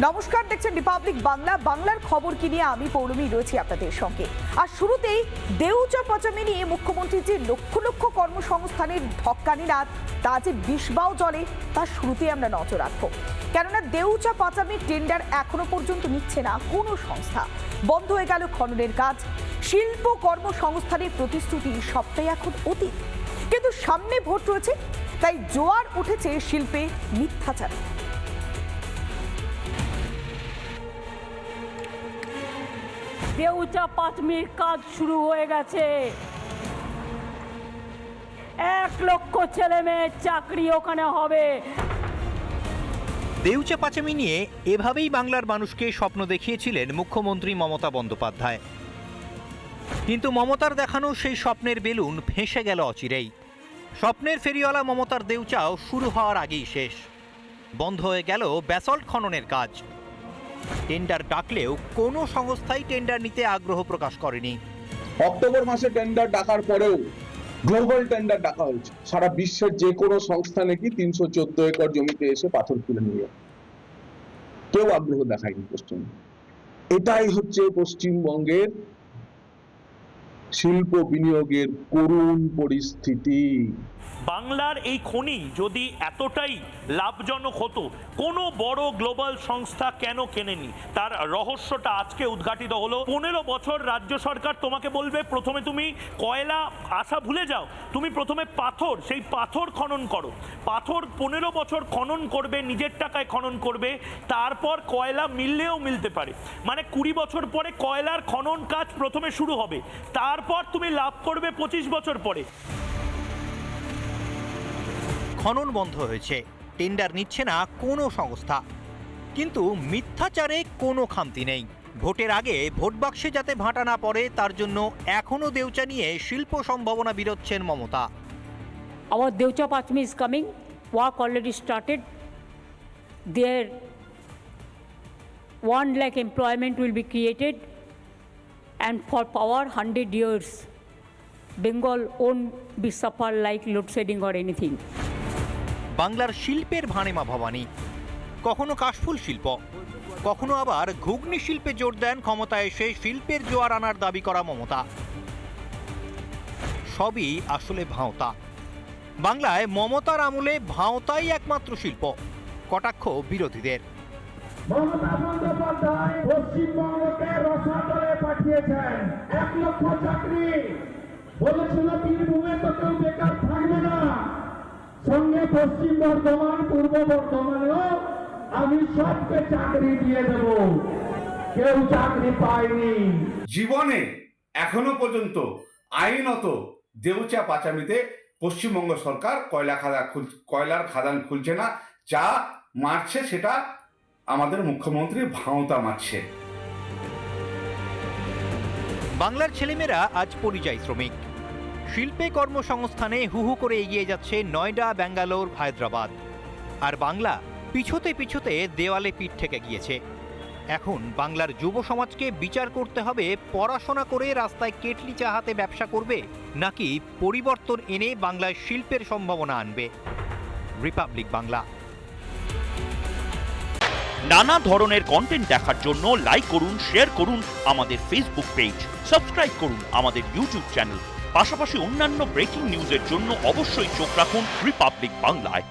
নমস্কার, দেখছেন রিপাবলিক বাংলা। বাংলার খবর কি নিয়ে আমি পৌলমী রয়েছি আপনাদের সঙ্গে। আর শুরুতেই দেউচা পাচামি নিয়ে মুখ্যমন্ত্রীর যে লক্ষ লক্ষ কর্মসংস্থানের ঢক্কানি নাদ, তা যে বিষবাও জলে, তার শুরুতেই আমরা নজর রাখবো। কেননা দেউচা পাচামির টেন্ডার এখনো পর্যন্ত নিচ্ছে না কোনো সংস্থা। বন্ধ হয়ে গেল খননের কাজ। শিল্প কর্মসংস্থানের প্রতিশ্রুতি সবটাই এখন অতীত। কিন্তু সামনে ভোট রয়েছে, তাই জোয়ার উঠেছে শিল্পে মিথ্যাচার। দেউচা পাচমির কাজ শুরু হয়ে গেছে। 1 লক্ষ ছেলে মেয়ের চাকরি ওখানে হবে। দেউচা পাচামি নিয়ে এভাবেই বাংলার মানুষকে স্বপ্ন দেখিয়েছিলেন মুখ্যমন্ত্রী মমতা বন্দ্যোপাধ্যায়। কিন্তু মমতার দেখানো সেই স্বপ্নের বেলুন ভেসে গেল অচিরেই। স্বপ্নের ফেরিওয়ালা মমতার দেউচাও শুরু হওয়ার আগেই শেষ। বন্ধ হয়ে গেল ব্যাসল্ট খননের কাজ। টেন্ডার ডাকলেও কোনো সংস্থাই টেন্ডার নিতে আগ্রহ প্রকাশ করেনি। অক্টোবর মাসে টেন্ডার ডাকার পরেও গ্লোবাল টেন্ডার ডাকা হয়েছে। সারা বিশ্বের যে কোনো সংস্থা নাকি 314 একর জমিতে এসে পাথর তুলে নিয়ে কেউ আগ্রহ দেখায়নি পশ্চিমবঙ্গে। এটাই হচ্ছে পশ্চিমবঙ্গের শিল্প বিনিয়োগের করুণ পরিস্থিতি। বাংলার এই খনি যদি এতটাই লাভজনক হতো, কোনো বড় গ্লোবাল সংস্থা কেন কেনেনি? তার রহস্যটা আজকে উদ্ঘাটিত হলো। 15 বছর রাজ্য সরকার তোমাকে বলবে প্রথমে তুমি কয়লা আসা ভুলে যাও, তুমি প্রথমে পাথর, সেই পাথর খনন করো। পাথর 15 বছর খনন করবে, নিজের টাকায় খনন করবে, তারপর কয়লা মিললেও মিলতে পারে। মানে 20 বছর পরে কয়লার খনন কাজ প্রথমে শুরু হবে, তারপর তুমি লাভ করবে 25 বছর পরে। খনন বন্ধ হয়েছে, টেন্ডার নিচ্ছে না কোনো সংস্থা। কিন্তু মিথ্যাচারে কোনো খামতি নেই। ভোটের আগে ভোট বাক্সে যাতে ভাঁটা না পড়ে, তার জন্য এখনও দেউচা নিয়ে শিল্প সম্ভাবনা বিরোচ্ছেন Mamata. Our Deucha Pachmi is coming. Work already started. There 1 lakh employment will be created, and for power 100 years Bengal won't be suffer like load shedding or anything. বাংলার শিল্পের ভানেমা ভবানী। কখনো কাশফুল শিল্প, কখনো আবার ঘুগনি শিল্পে জোর দেন ক্ষমতায় এসে শিল্পের জোয়ার আনার দাবি করা মমতা। সবই আসলে ভাঁওতা। বাংলায় মমতার আমলে ভাঁওতাই একমাত্র শিল্প, কটাক্ষ বিরোধীদের। মমতা বন্দ্যোপাধ্যায় পশ্চিমবঙ্গকে রসাতলে পাঠিয়েছেন। 1 লক্ষ চাকরি বলেছিল, বীরভূমে তো কেউ বেকার থাকবে না। সঙ্গে পশ্চিম বর্ধমান, পূর্ব বর্ধমানেও আমি সবকে চাকরি দিয়ে দেব। কেউ চাকরি পায়নি। জীবনে এখনো পর্যন্ত আইনত দেউচা পাচামিতে পশ্চিমবঙ্গ সরকার কয়লার খাদান খুলছে না। যা মারছে সেটা আমাদের মুখ্যমন্ত্রী ভাঁওতা মারছে। বাংলার ছেলেমেয়েরা আজ পরিযায়ী শ্রমিক। শিল্পে কর্মসংস্থানে হু হু করে এগিয়ে যাচ্ছে নয়ডা, ব্যাঙ্গালোর, হায়দ্রাবাদ। আর বাংলা পিছোতে পিছোতে দেওয়ালে পিঠ থেকে গিয়েছে। এখন বাংলার যুব সমাজকে বিচার করতে হবে, পড়াশোনা করে রাস্তায় কেটলি চা হাতে ব্যবসা করবে, নাকি পরিবর্তন এনে বাংলায় শিল্পের সম্ভাবনা আনবে। রিপাবলিক বাংলা। নানা ধরনের কন্টেন্ট দেখার জন্য লাইক করুন, শেয়ার করুন আমাদের ফেসবুক পেজ, সাবস্ক্রাইব করুন আমাদের ইউটিউব চ্যানেল। পাশাপাশি অন্যান্য ব্রেকিং নিউজের জন্য অবশ্যই চোখ রাখুন রিপাবলিক বাংলায়।